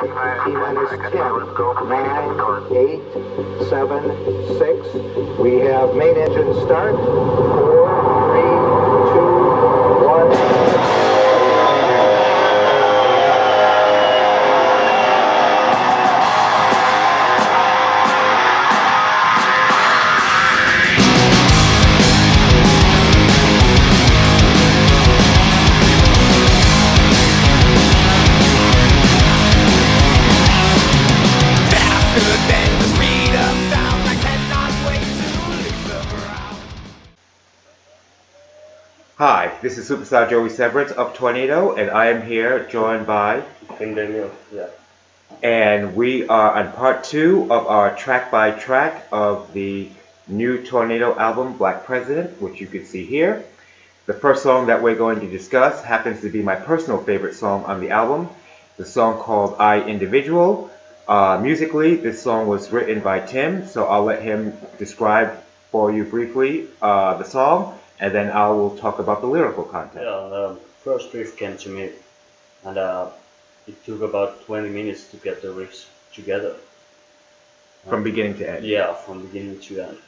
T-minus 10, 9, 8, 7, 6. We have main engine start. 4, 3, 2, 1. Hi, this is Superstar Joey Severance of Tornado, and I am here joined by Damion, yeah. and we are on part 2 of our track by track of the new Tornado album, Black President, which you can see here. The first song that we're going to discuss happens to be my personal favorite song on the album, the song called I Individual. Musically, this song was written by Tim, so I'll let him describe for you briefly the song, and then I will talk about the lyrical content. Yeah, first riff came to me, and it took about 20 minutes to get the riffs together. From beginning to end. Yeah, from beginning to end.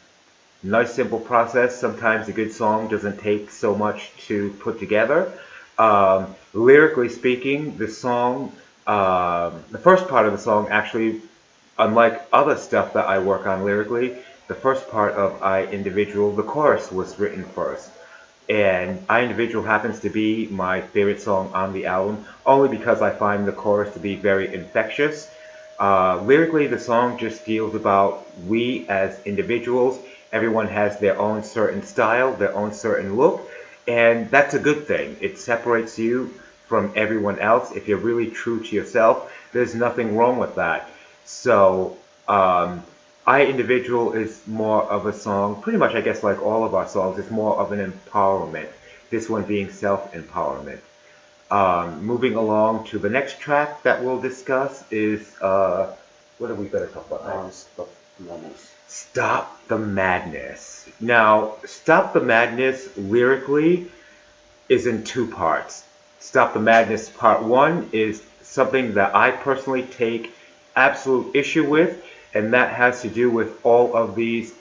Nice simple process. Sometimes a good song doesn't take so much to put together. Lyrically speaking, the song, the first part of the song actually, unlike other stuff that I work on lyrically, the first part of I Individual, the chorus was written first. And I Individual happens to be my favorite song on the album, only because I find the chorus to be very infectious. Lyrically, the song just deals about we as individuals. Everyone has their own certain style, their own certain look, and that's a good thing. It separates you from everyone else. If you're really true to yourself, there's nothing wrong with that. So, I Individual is more of a song, pretty much I guess like all of our songs, it's more of an empowerment. This one being self-empowerment. Moving along to the next track that we'll discuss is, what are we going to talk about next? Stop Madness. Stop the Madness. Now, Stop the Madness lyrically is in two parts. Stop the Madness part 1 is something that I personally take absolute issue with, and that has to do with all of these,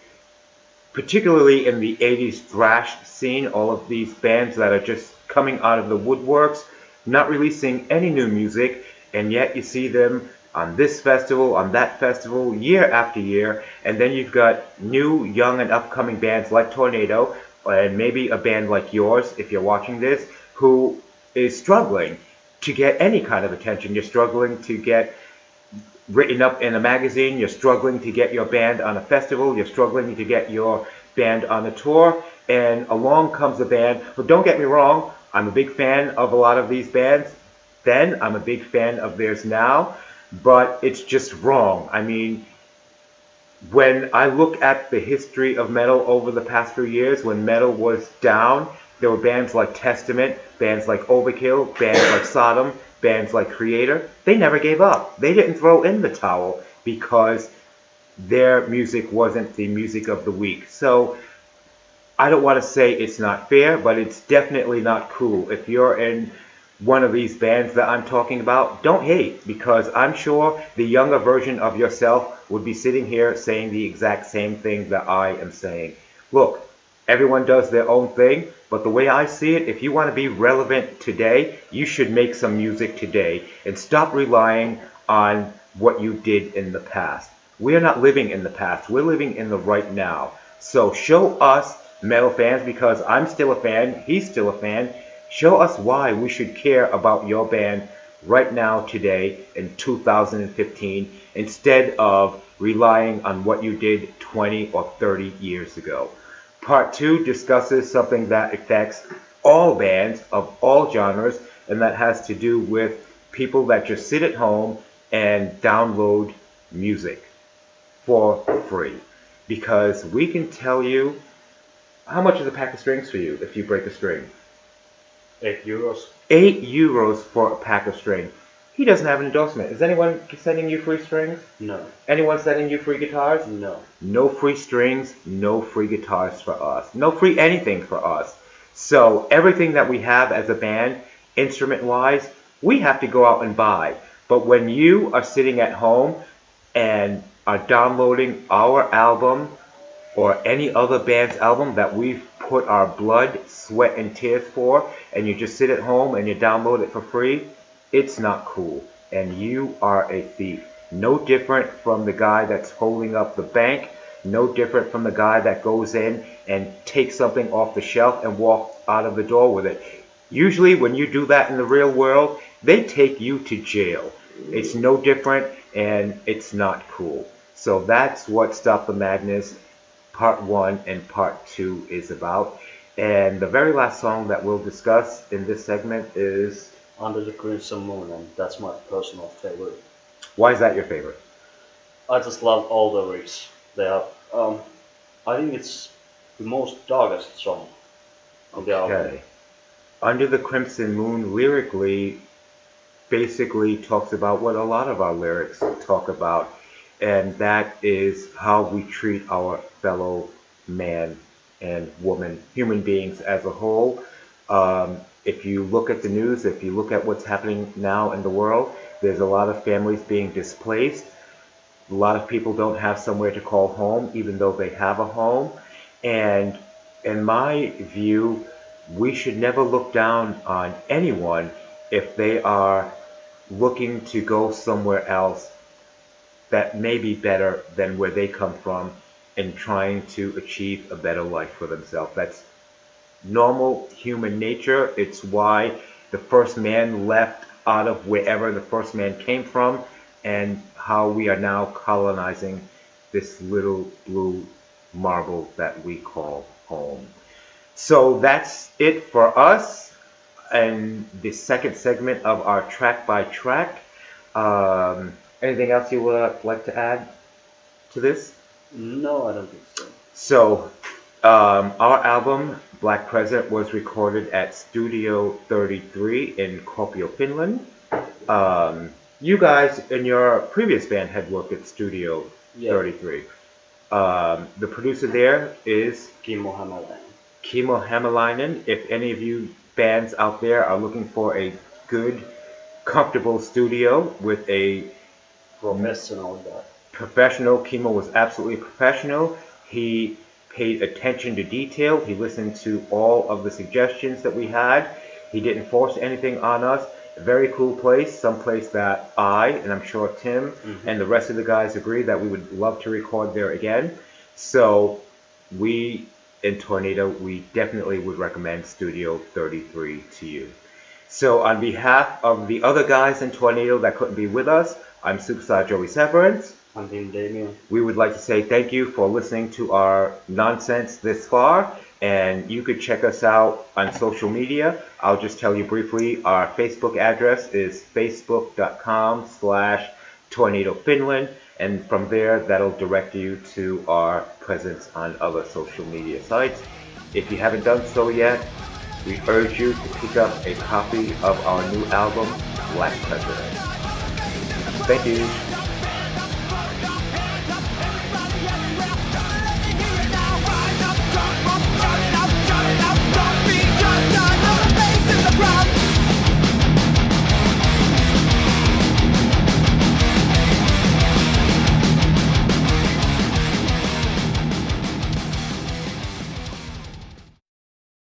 particularly in the 80s thrash scene, all of these bands that are just coming out of the woodworks, not releasing any new music, and yet you see them on this festival, on that festival, year after year, and then you've got new, young, and upcoming bands like Tornado, and maybe a band like yours, if you're watching this, who is struggling to get any kind of attention. You're struggling to get written up in a magazine, you're struggling to get your band on a festival, you're struggling to get your band on a tour, and along comes a band. But don't get me wrong, I'm a big fan of a lot of these bands. Then I'm a big fan of theirs now, but it's just wrong. I mean, when I look at the history of metal over the past few years, when metal was down, there were bands like Testament, bands like Overkill, bands like Sodom, bands like Creator. They never gave up. They didn't throw in the towel because their music wasn't the music of the week. So I don't want to say it's not fair, but it's definitely not cool. If you're in one of these bands that I'm talking about, don't hate, because I'm sure the younger version of yourself would be sitting here saying the exact same thing that I am saying. Look, everyone does their own thing, but the way I see it, if you want to be relevant today, you should make some music today and stop relying on what you did in the past. We're not living in the past, we're living in the right now. So show us, metal fans, because I'm still a fan, he's still a fan, show us why we should care about your band right now, today, in 2015, instead of relying on what you did 20 or 30 years ago. Part 2 discusses something that affects all bands of all genres, and that has to do with people that just sit at home and download music for free. Because we can tell you, how much is a pack of strings for you if you break a string? €8. €8 for a pack of string. He doesn't have an endorsement. Is anyone sending you free strings? No. Anyone sending you free guitars? No. No free strings, no free guitars for us. No free anything for us. So everything that we have as a band, instrument-wise, we have to go out and buy. But when you are sitting at home and are downloading our album or any other band's album that we've put our blood, sweat, and tears for, and you just sit at home and you download it for free, it's not cool. And you are a thief. No different from the guy that's holding up the bank, no different from the guy that goes in and takes something off the shelf and walks out of the door with it. Usually, when you do that in the real world, they take you to jail. It's no different and it's not cool. So that's what Stop the Madness Part 1 and Part 2 is about. And the very last song that we'll discuss in this segment is. Under the Crimson Moon, and that's my personal favorite. Why is that your favorite? I just love all the riffs. They are, I think it's the most darkest song on the album. Okay. Under the Crimson Moon lyrically basically talks about what a lot of our lyrics talk about, and that is how we treat our fellow man and woman, human beings as a whole. If you look at the news, if you look at what's happening now in the world, there's a lot of families being displaced. A lot of people don't have somewhere to call home, even though they have a home. And in my view, we should never look down on anyone if they are looking to go somewhere else that may be better than where they come from and trying to achieve a better life for themselves. That's normal human nature. It's why the first man left out of wherever the first man came from, and how we are now colonizing this little blue marble that we call home. So that's it for us and the second segment of our track by track. Anything else you would like to add to this? No, I don't think so. So, our album, Black President, was recorded at Studio 33 in Kuopio, Finland. You guys in your previous band had worked at Studio 33. The producer there is Kimmo Hämäläinen. Kimmo Hämäläinen. If any of you bands out there are looking for a good, comfortable studio with a Professional guy. professional, Kimmo was absolutely professional. He paid attention to detail. He listened to all of the suggestions that we had. He didn't force anything on us. A very cool place, some place that I, and I'm sure Tim, and the rest of the guys agree that we would love to record there again. So we, in Tornado, we definitely would recommend Studio 33 to you. So on behalf of the other guys in Tornado that couldn't be with us, I'm Superstar Joey Severance. I'm Damion. We would like to say thank you for listening to our nonsense this far, and you could check us out on social media. I'll just tell you briefly, our Facebook address is facebook.com/Tornado Finland, and from there, that'll direct you to our presence on other social media sites. If you haven't done so yet, we urge you to pick up a copy of our new album, Black President. Thank you.